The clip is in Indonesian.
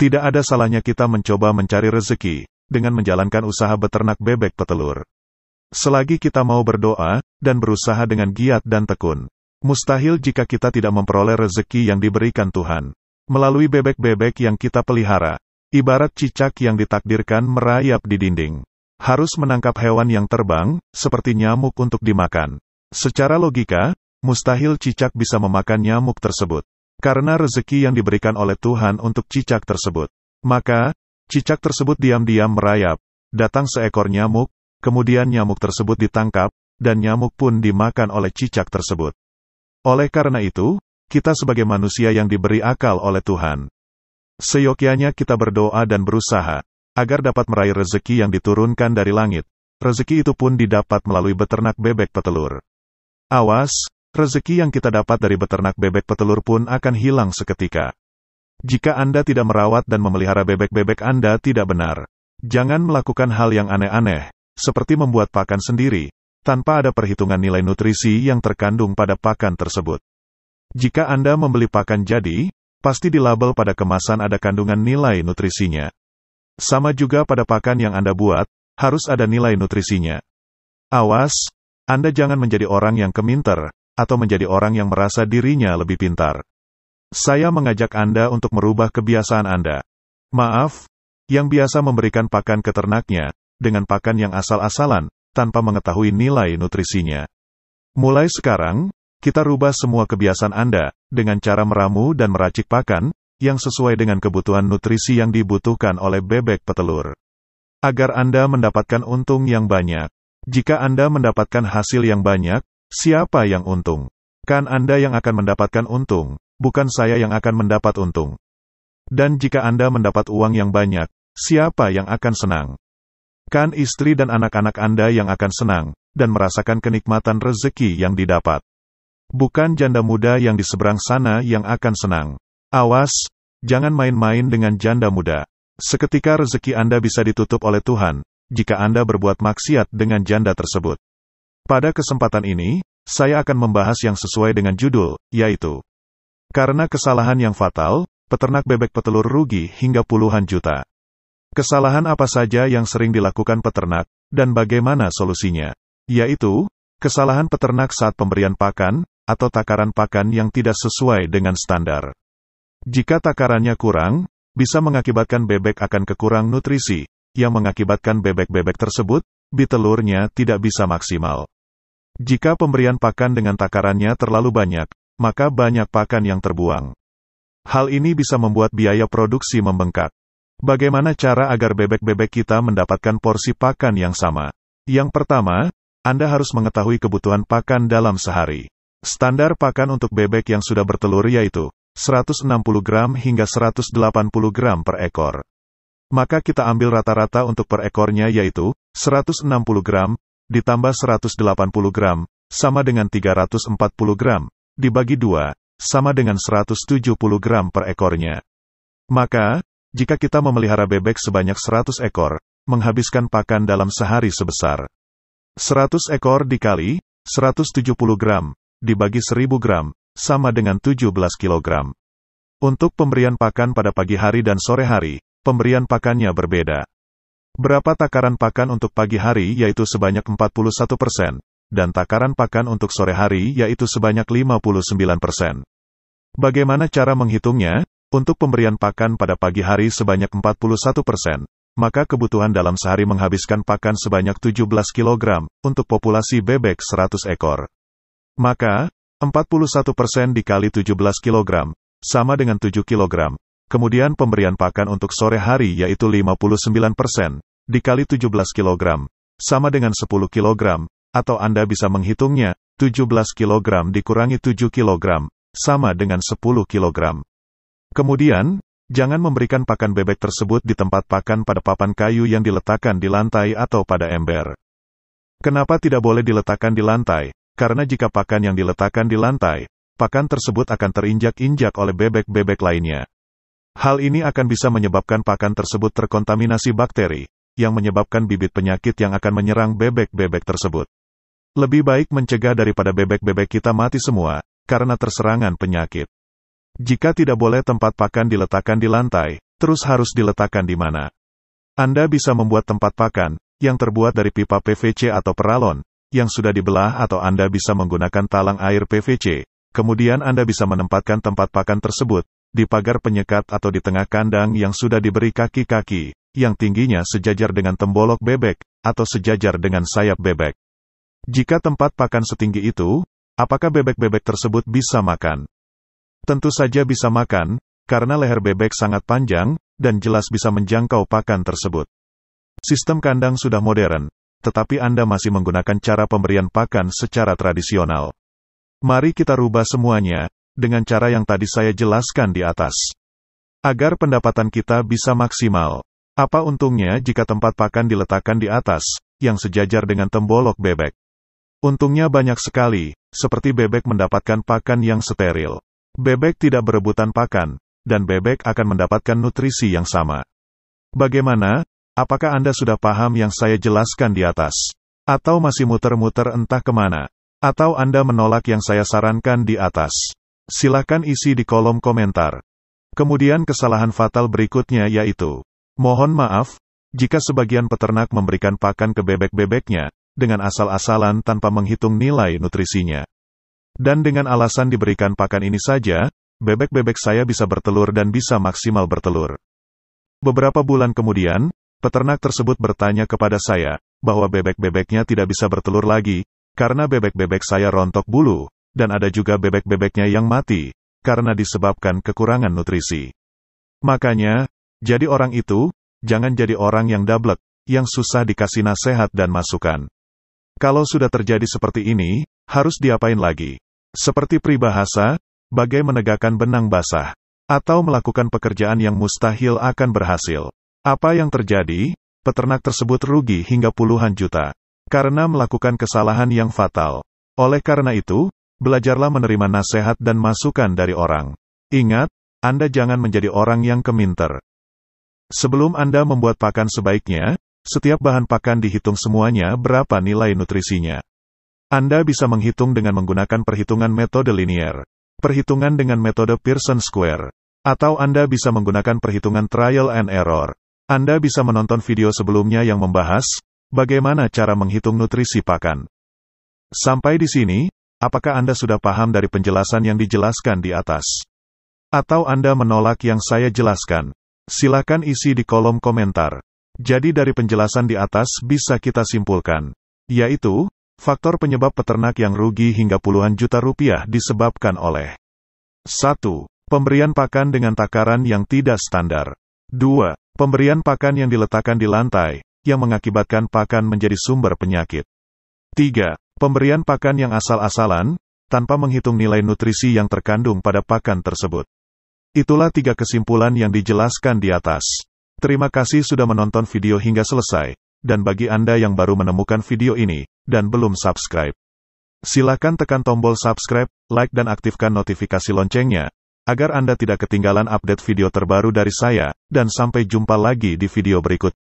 Tidak ada salahnya kita mencoba mencari rezeki, dengan menjalankan usaha beternak bebek petelur. Selagi kita mau berdoa, dan berusaha dengan giat dan tekun. Mustahil jika kita tidak memperoleh rezeki yang diberikan Tuhan. Melalui bebek-bebek yang kita pelihara, ibarat cicak yang ditakdirkan merayap di dinding. Harus menangkap hewan yang terbang, seperti nyamuk untuk dimakan. Secara logika, mustahil cicak bisa memakan nyamuk tersebut. Karena rezeki yang diberikan oleh Tuhan untuk cicak tersebut. Maka, cicak tersebut diam-diam merayap. Datang seekor nyamuk, kemudian nyamuk tersebut ditangkap, dan nyamuk pun dimakan oleh cicak tersebut. Oleh karena itu, kita sebagai manusia yang diberi akal oleh Tuhan, seyogyanya kita berdoa dan berusaha, agar dapat meraih rezeki yang diturunkan dari langit. Rezeki itu pun didapat melalui beternak bebek petelur. Awas, rezeki yang kita dapat dari beternak bebek petelur pun akan hilang seketika. Jika Anda tidak merawat dan memelihara bebek-bebek Anda tidak benar. Jangan melakukan hal yang aneh-aneh, seperti membuat pakan sendiri, tanpa ada perhitungan nilai nutrisi yang terkandung pada pakan tersebut. Jika Anda membeli pakan jadi, pasti di label pada kemasan ada kandungan nilai nutrisinya. Sama juga pada pakan yang Anda buat, harus ada nilai nutrisinya. Awas, Anda jangan menjadi orang yang keminter, atau menjadi orang yang merasa dirinya lebih pintar. Saya mengajak Anda untuk merubah kebiasaan Anda. Maaf, yang biasa memberikan pakan ke ternaknya, dengan pakan yang asal-asalan, tanpa mengetahui nilai nutrisinya. Mulai sekarang, kita rubah semua kebiasaan Anda, dengan cara meramu dan meracik pakan, yang sesuai dengan kebutuhan nutrisi yang dibutuhkan oleh bebek petelur. Agar Anda mendapatkan untung yang banyak. Jika Anda mendapatkan hasil yang banyak, siapa yang untung? Kan Anda yang akan mendapatkan untung, bukan saya yang akan mendapat untung. Dan jika Anda mendapat uang yang banyak, siapa yang akan senang? Kan istri dan anak-anak Anda yang akan senang, dan merasakan kenikmatan rezeki yang didapat. Bukan janda muda yang di seberang sana yang akan senang. Awas, jangan main-main dengan janda muda. Seketika rezeki Anda bisa ditutup oleh Tuhan, jika Anda berbuat maksiat dengan janda tersebut. Pada kesempatan ini, saya akan membahas yang sesuai dengan judul, yaitu karena kesalahan yang fatal, peternak bebek petelur rugi hingga puluhan juta. Kesalahan apa saja yang sering dilakukan peternak, dan bagaimana solusinya? Yaitu, kesalahan peternak saat pemberian pakan, atau takaran pakan yang tidak sesuai dengan standar. Jika takarannya kurang, bisa mengakibatkan bebek akan kekurang nutrisi, yang mengakibatkan bebek-bebek tersebut, telurnya tidak bisa maksimal. Jika pemberian pakan dengan takarannya terlalu banyak, maka banyak pakan yang terbuang. Hal ini bisa membuat biaya produksi membengkak. Bagaimana cara agar bebek-bebek kita mendapatkan porsi pakan yang sama? Yang pertama, Anda harus mengetahui kebutuhan pakan dalam sehari. Standar pakan untuk bebek yang sudah bertelur yaitu 160 gram hingga 180 gram per ekor. Maka kita ambil rata-rata untuk per ekornya yaitu 160 gram, ditambah 180 gram, sama dengan 340 gram, dibagi 2, sama dengan 170 gram per ekornya. Maka, jika kita memelihara bebek sebanyak 100 ekor, menghabiskan pakan dalam sehari sebesar 100 ekor dikali 170 gram, dibagi 1000 gram, sama dengan 17 kilogram. Untuk pemberian pakan pada pagi hari dan sore hari, pemberian pakannya berbeda. Berapa takaran pakan untuk pagi hari yaitu sebanyak 41%, dan takaran pakan untuk sore hari yaitu sebanyak 59%. Bagaimana cara menghitungnya? Untuk pemberian pakan pada pagi hari sebanyak 41%, maka kebutuhan dalam sehari menghabiskan pakan sebanyak 17 kg, untuk populasi bebek 100 ekor. Maka, 41% dikali 17 kg, sama dengan 7 kg. Kemudian pemberian pakan untuk sore hari yaitu 59%, dikali 17 kg, sama dengan 10 kg, atau Anda bisa menghitungnya, 17 kg dikurangi 7 kg, sama dengan 10 kg. Kemudian, jangan memberikan pakan bebek tersebut di tempat pakan pada papan kayu yang diletakkan di lantai atau pada ember. Kenapa tidak boleh diletakkan di lantai? Karena jika pakan yang diletakkan di lantai, pakan tersebut akan terinjak-injak oleh bebek-bebek lainnya. Hal ini akan bisa menyebabkan pakan tersebut terkontaminasi bakteri, yang menyebabkan bibit penyakit yang akan menyerang bebek-bebek tersebut. Lebih baik mencegah daripada bebek-bebek kita mati semua, karena terserangan penyakit. Jika tidak boleh tempat pakan diletakkan di lantai, terus harus diletakkan di mana. Anda bisa membuat tempat pakan, yang terbuat dari pipa PVC atau peralon, yang sudah dibelah atau Anda bisa menggunakan talang air PVC. Kemudian Anda bisa menempatkan tempat pakan tersebut, di pagar penyekat atau di tengah kandang yang sudah diberi kaki-kaki, yang tingginya sejajar dengan tembolok bebek, atau sejajar dengan sayap bebek. Jika tempat pakan setinggi itu, apakah bebek-bebek tersebut bisa makan? Tentu saja bisa makan, karena leher bebek sangat panjang, dan jelas bisa menjangkau pakan tersebut. Sistem kandang sudah modern, tetapi Anda masih menggunakan cara pemberian pakan secara tradisional. Mari kita rubah semuanya, dengan cara yang tadi saya jelaskan di atas. Agar pendapatan kita bisa maksimal. Apa untungnya jika tempat pakan diletakkan di atas, yang sejajar dengan tembolok bebek? Untungnya banyak sekali, seperti bebek mendapatkan pakan yang steril. Bebek tidak berebutan pakan, dan bebek akan mendapatkan nutrisi yang sama. Bagaimana? Apakah Anda sudah paham yang saya jelaskan di atas? Atau masih muter-muter entah kemana? Atau Anda menolak yang saya sarankan di atas? Silakan isi di kolom komentar. Kemudian kesalahan fatal berikutnya yaitu, mohon maaf, jika sebagian peternak memberikan pakan ke bebek-bebeknya, dengan asal-asalan tanpa menghitung nilai nutrisinya. Dan dengan alasan diberikan pakan ini saja, bebek-bebek saya bisa bertelur dan bisa maksimal bertelur. Beberapa bulan kemudian, peternak tersebut bertanya kepada saya, bahwa bebek-bebeknya tidak bisa bertelur lagi, karena bebek-bebek saya rontok bulu, dan ada juga bebek-bebeknya yang mati, karena disebabkan kekurangan nutrisi. Makanya, jadi orang itu, jangan jadi orang yang dablek, yang susah dikasih nasihat dan masukan. Kalau sudah terjadi seperti ini, harus diapain lagi? Seperti peribahasa, bagai menegakkan benang basah, atau melakukan pekerjaan yang mustahil akan berhasil. Apa yang terjadi? Peternak tersebut rugi hingga puluhan juta, karena melakukan kesalahan yang fatal. Oleh karena itu, belajarlah menerima nasihat dan masukan dari orang. Ingat, Anda jangan menjadi orang yang keminter. Sebelum Anda membuat pakan sebaiknya, setiap bahan pakan dihitung semuanya berapa nilai nutrisinya. Anda bisa menghitung dengan menggunakan perhitungan metode linier, perhitungan dengan metode Pearson Square, atau Anda bisa menggunakan perhitungan trial and error. Anda bisa menonton video sebelumnya yang membahas bagaimana cara menghitung nutrisi pakan. Sampai di sini, apakah Anda sudah paham dari penjelasan yang dijelaskan di atas? Atau Anda menolak yang saya jelaskan? Silakan isi di kolom komentar. Jadi dari penjelasan di atas bisa kita simpulkan, yaitu, faktor penyebab peternak yang rugi hingga puluhan juta rupiah disebabkan oleh 1. Pemberian pakan dengan takaran yang tidak standar. 2. Pemberian pakan yang diletakkan di lantai, yang mengakibatkan pakan menjadi sumber penyakit. 3. Pemberian pakan yang asal-asalan, tanpa menghitung nilai nutrisi yang terkandung pada pakan tersebut. Itulah 3 kesimpulan yang dijelaskan di atas. Terima kasih sudah menonton video hingga selesai, dan bagi Anda yang baru menemukan video ini, dan belum subscribe, silakan tekan tombol subscribe, like dan aktifkan notifikasi loncengnya, agar Anda tidak ketinggalan update video terbaru dari saya, dan sampai jumpa lagi di video berikut.